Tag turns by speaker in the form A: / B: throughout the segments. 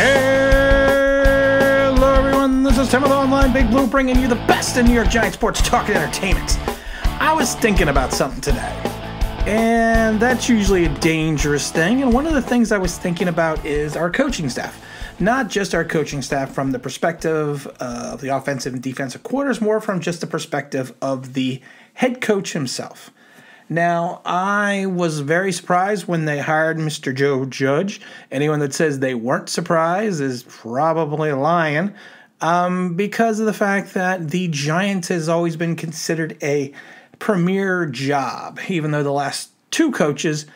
A: Hello everyone, this is Tim with Online Big Blue bringing you the best in New York Giants sports talk and entertainment. I was thinking about something today, and that's usually a dangerous thing, and one of the things I was thinking about is our coaching staff. Not just our coaching staff from the perspective of the offensive and defensive quarters, more from just the perspective of the head coach himself. Now, I was very surprised when they hired Mr. Joe Judge. Anyone that says they weren't surprised is probably lying, because of the fact that the Giants has always been considered a premier job, even though the last two coaches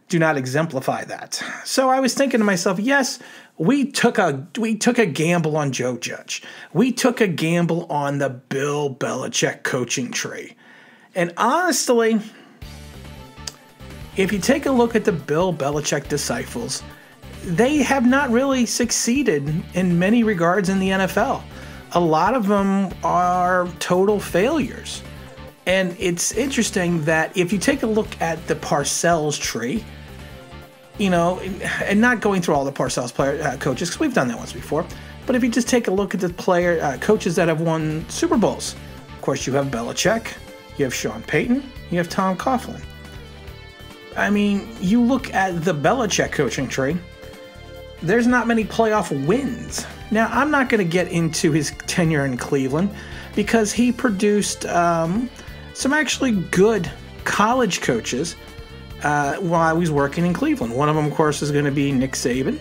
A: do not exemplify that. So I was thinking to myself, yes, we took a gamble on Joe Judge. We took a gamble on the Bill Belichick coaching tree. And honestly, if you take a look at the Bill Belichick disciples, they have not really succeeded in many regards in the NFL. A lot of them are total failures. And it's interesting that if you take a look at the Parcells tree, you know, and not going through all the Parcells coaches, because we've done that once before, but if you just take a look at the coaches that have won Super Bowls, of course you have Belichick, you have Sean Payton, you have Tom Coughlin. I mean, you look at the Belichick coaching tree, there's not many playoff wins. Now, I'm not going to get into his tenure in Cleveland because he produced some actually good college coaches while he was working in Cleveland. One of them, of course, is going to be Nick Saban,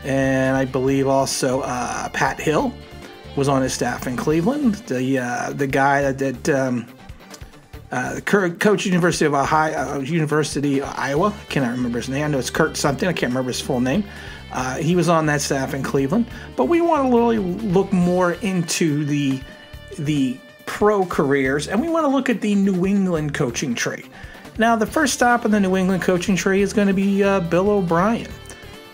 A: and I believe also Pat Hill was on his staff in Cleveland. The guy that the current coach, University of Iowa. I cannot remember his name. I know it's Kurt something. I can't remember his full name. He was on that staff in Cleveland. But we want to really look more into the pro careers, and we want to look at the New England coaching tree. Now, the first stop in the New England coaching tree is going to be Bill O'Brien.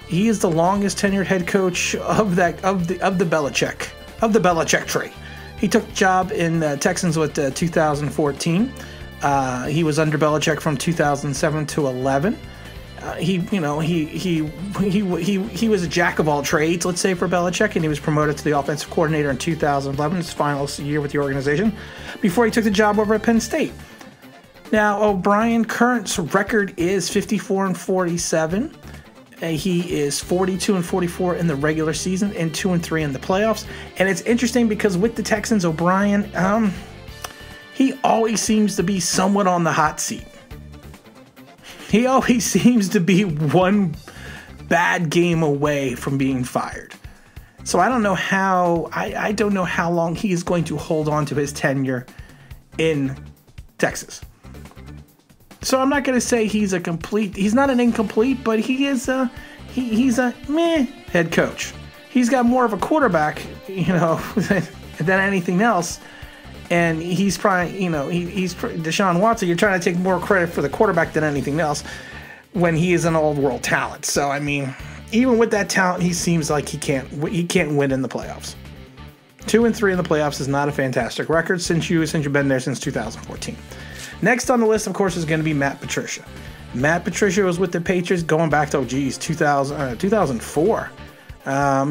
A: He is the longest tenured head coach of the Belichick tree. He took the job in Texans with 2014. He was under Belichick from 2007 to 11. He was a jack of all trades, let's say, for Belichick, and he was promoted to the offensive coordinator in 2011, his final year with the organization, before he took the job over at Penn State. Now, O'Brien current record is 54-47. He is 42-44 in the regular season and 2-3 in the playoffs. And it's interesting because with the Texans, O'Brien, he always seems to be somewhat on the hot seat. He always seems to be one bad game away from being fired. So I don't know how I don't know how long he is going to hold on to his tenure in Texas. So I'm not going to say he's not an incomplete, but he's a meh head coach. He's got more of a quarterback, than anything else. And he's probably, he's Deshaun Watson. You're trying to take more credit for the quarterback than anything else when he is an old world talent. So, I mean, even with that talent, he seems like he can't win in the playoffs. 2-3 in the playoffs is not a fantastic record since you've been there since 2014. Next on the list, of course, is going to be Matt Patricia. Matt Patricia was with the Patriots going back to 2004.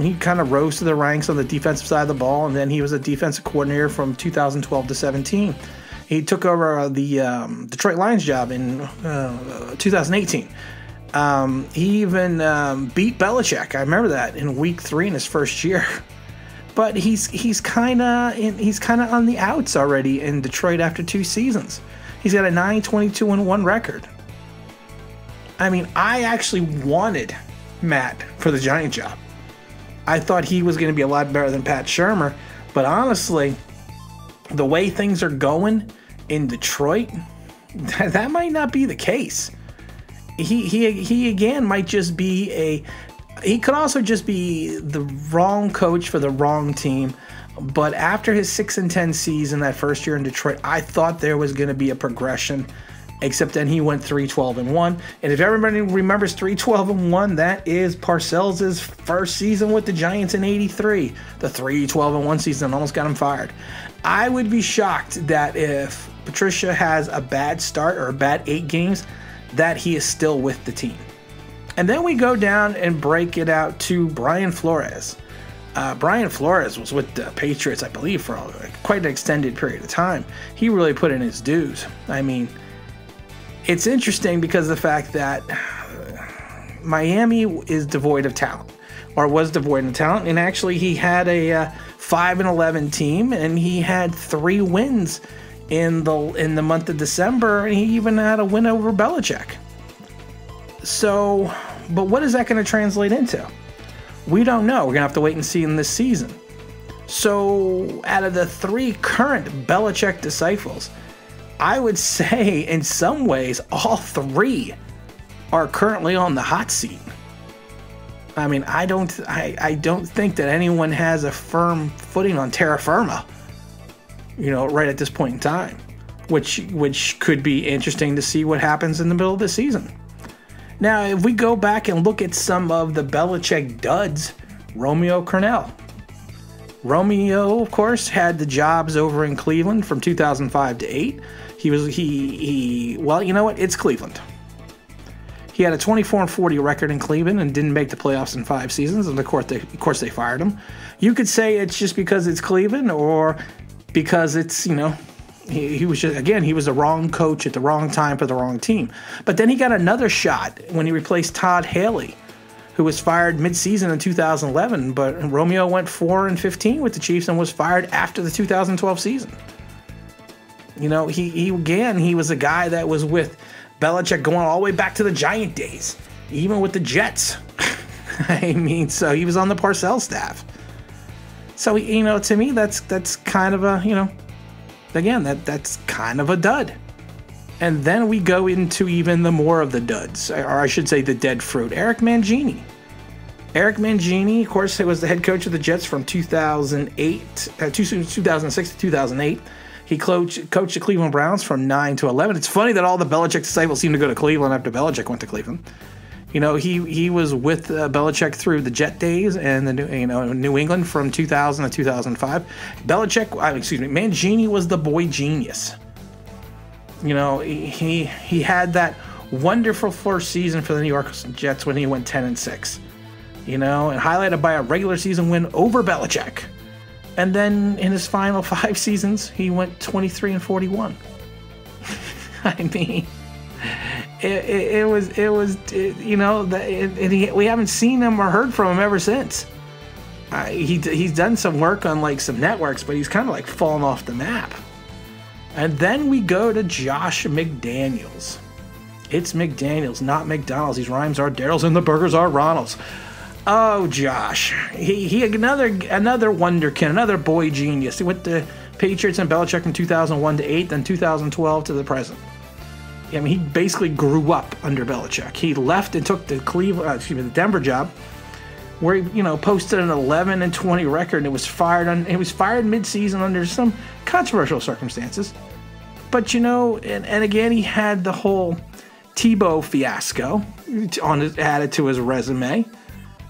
A: He kind of rose to the ranks on the defensive side of the ball, and then he was a defensive coordinator from 2012 to 17. He took over the Detroit Lions job in 2018. He even beat Belichick. I remember that in Week 3 in his first year. But he's kind of on the outs already in Detroit after 2 seasons. He's got a 9-22-1 record. I mean, I actually wanted Matt for the Giant job. I thought he was going to be a lot better than Pat Shurmur, but honestly, the way things are going in Detroit, that might not be the case. He again might just be he could also just be the wrong coach for the wrong team. But after his 6-10 season that first year in Detroit, I thought there was going to be a progression, except then he went 3-12-1. And if everybody remembers 3-12-1, that is Parcells' first season with the Giants in '83. The 3-12-1 season almost got him fired. I would be shocked that if Patricia has a bad start or a bad 8 games, that he is still with the team. And then we go down and break it out to Brian Flores. Brian Flores was with the Patriots, I believe, for quite an extended period of time. He really put in his dues. I mean, it's interesting because of the fact that Miami is devoid of talent, or was devoid of talent, and actually he had a 5-11 team, and he had 3 wins in the month of December, and he even had a win over Belichick. So, but what is that going to translate into? We don't know. We're going to have to wait and see in this season. So, out of the 3 current Belichick disciples, I would say in some ways all 3 are currently on the hot seat. I mean, I don't think that anyone has a firm footing on terra firma, right at this point in time, which could be interesting to see what happens in the middle of the season. Now, if we go back and look at some of the Belichick duds, Romeo Crennel. Romeo, of course, had the jobs over in Cleveland from 2005 to 8. Well, you know what? It's Cleveland. He had a 24-40 record in Cleveland and didn't make the playoffs in 5 seasons, and of course they fired him. You could say it's just because it's Cleveland, or because it's, he was just, again, he was the wrong coach at the wrong time for the wrong team. But then he got another shot when he replaced Todd Haley, who was fired mid-season in 2011. But Romeo went 4-15 with the Chiefs and was fired after the 2012 season. He was a guy that was with Belichick going all the way back to the Giant days, even with the Jets. I mean, so he was on the Parcells staff. So, to me, that's kind of a, again, that's kind of a dud. And then we go into even the more of the duds, or I should say the dead fruit. Eric Mangini. Eric Mangini, of course, was the head coach of the Jets from 2006 to 2008. He coached the Cleveland Browns from 9 to 11. It's funny that all the Belichick disciples seem to go to Cleveland after Belichick went to Cleveland. He was with Belichick through the Jet days and the New England from 2000 to 2005. Mangini was the boy genius. He had that wonderful first season for the New York Jets when he went 10-6. And highlighted by a regular season win over Belichick. And then in his final 5 seasons, he went 23-41. I mean, we haven't seen him or heard from him ever since. He's done some work on some networks, but he's kind of fallen off the map. And then we go to Josh McDaniels. It's McDaniels, not McDonald's. These rhymes are Daryl's and the burgers are Ronald's. Oh, Josh. He another wonderkin, another boy genius with the Patriots and Belichick from 2001 to 8, then 2012 to the present. I mean, he basically grew up under Belichick. He left and took the the Denver job, where he, posted an 11-20 record and was fired mid-season under some controversial circumstances. But and again, he had the whole Tebow fiasco added to his resume.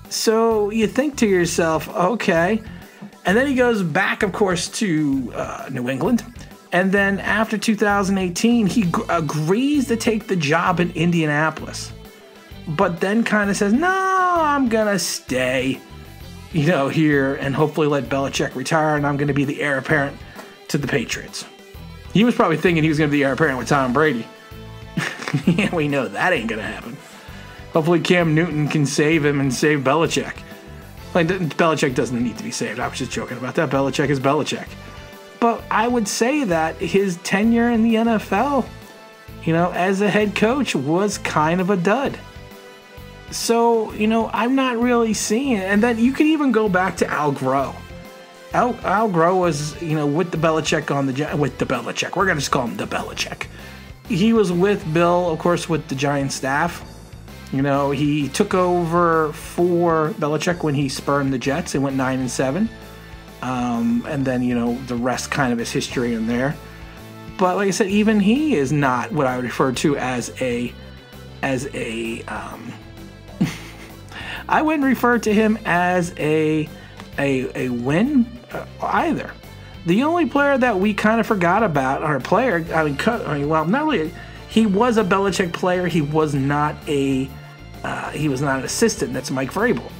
A: So you think to yourself, okay. And then he goes back, of course, to New England. And then after 2018, he agrees to take the job in Indianapolis. But then kind of says, no, I'm going to stay, here and hopefully let Belichick retire. And I'm going to be the heir apparent to the Patriots. He was probably thinking he was going to be the heir apparent with Tom Brady. Yeah, we know that ain't going to happen. Hopefully Cam Newton can save him and save Belichick. Belichick doesn't need to be saved. I was just joking about that. Belichick is Belichick. But I would say that his tenure in the NFL, as a head coach was kind of a dud. So, I'm not really seeing it. And then you can even go back to Al Groh. Al Groh was, with the Belichick We're going to just call him the Belichick. He was with Bill, of course, with the Giants staff. He took over for Belichick when he spurned the Jets and went 9-7. And then, the rest kind of is history in there. But like I said, even he is not what I would refer to as a I wouldn't refer to him as a win either. The only player that we kind of forgot about, not really. He was a Belichick player. He was not a he was not an assistant. That's Mike Vrabel.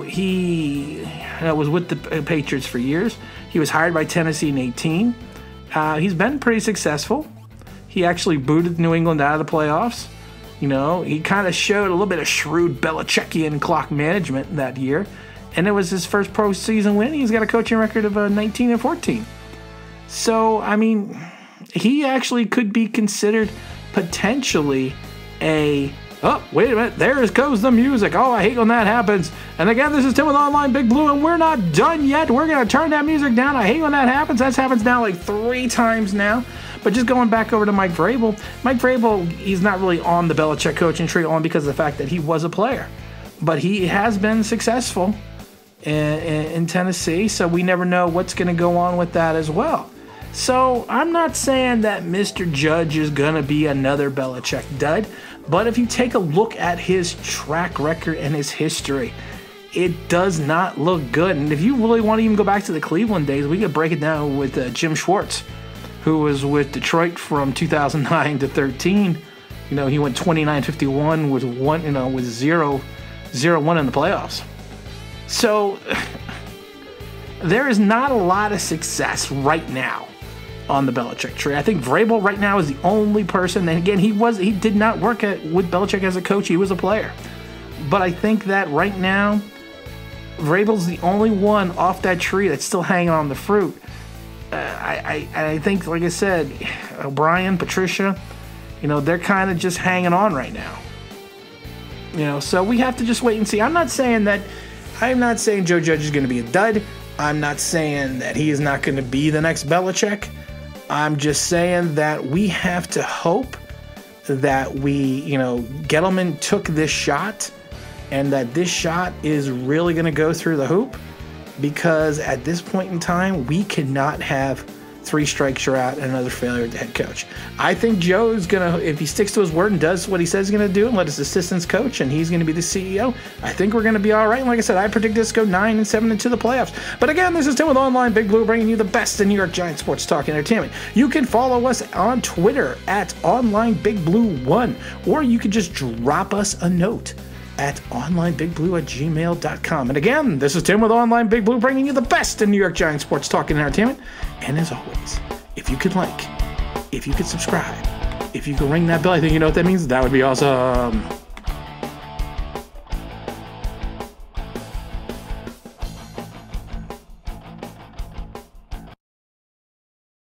A: He was with the Patriots for years. He was hired by Tennessee in 2018. He's been pretty successful. He actually booted New England out of the playoffs. He kind of showed a little bit of shrewd Belichickian clock management that year. And it was his first postseason win. He's got a coaching record of 19-14. So, he actually could be considered potentially oh, wait a minute, there goes the music. Oh, I hate when that happens. And again, this is Tim with Online Big Blue, and we're not done yet. We're going to turn that music down. I hate when that happens. That happens now like 3 times now. But just going back over to Mike Vrabel. Mike Vrabel, he's not really on the Belichick coaching tree only because of the fact that he was a player. But he has been successful in Tennessee, so we never know what's going to go on with that as well. So I'm not saying that Mr. Judge is going to be another Belichick dud, but if you take a look at his track record and his history, it does not look good. And if you really want to even go back to the Cleveland days, we could break it down with Jim Schwartz, who was with Detroit from 2009 to 13. He went 29-51 with 0-1 in the playoffs. So there is not a lot of success right now on the Belichick tree. I think Vrabel right now is the only person, and again, he did not work with Belichick as a coach. He was a player. But I think that right now, Vrabel's the only one off that tree that's still hanging on the fruit. I think, like I said, OBrien, Patricia, they're kind of just hanging on right now. So we have to just wait and see. I'm not saying Joe Judge is going to be a dud. I'm not saying that he is not going to be the next Belichick. I'm just saying that we have to hope that Gettleman took this shot and that this shot is really going to go through the hoop, because at this point in time, we cannot have 3 strikes you're out and another failure at the head coach. I think Joe's going to, if he sticks to his word and does what he says he's going to do and let his assistants coach and he's going to be the CEO, I think we're going to be all right. And like I said, I predict this go 9-7 into the playoffs. But again, this is Tim with Online Big Blue, bringing you the best in New York Giants sports talk and entertainment. You can follow us on Twitter at OnlineBigBlue1, or you can just drop us a note at onlineBigBlue@gmail.com. And again, this is Tim with Online Big Blue, bringing you the best in New York Giants sports talk and entertainment. And as always, if you could like, if you could subscribe, if you could ring that bell, I think you know what that means. That would be awesome.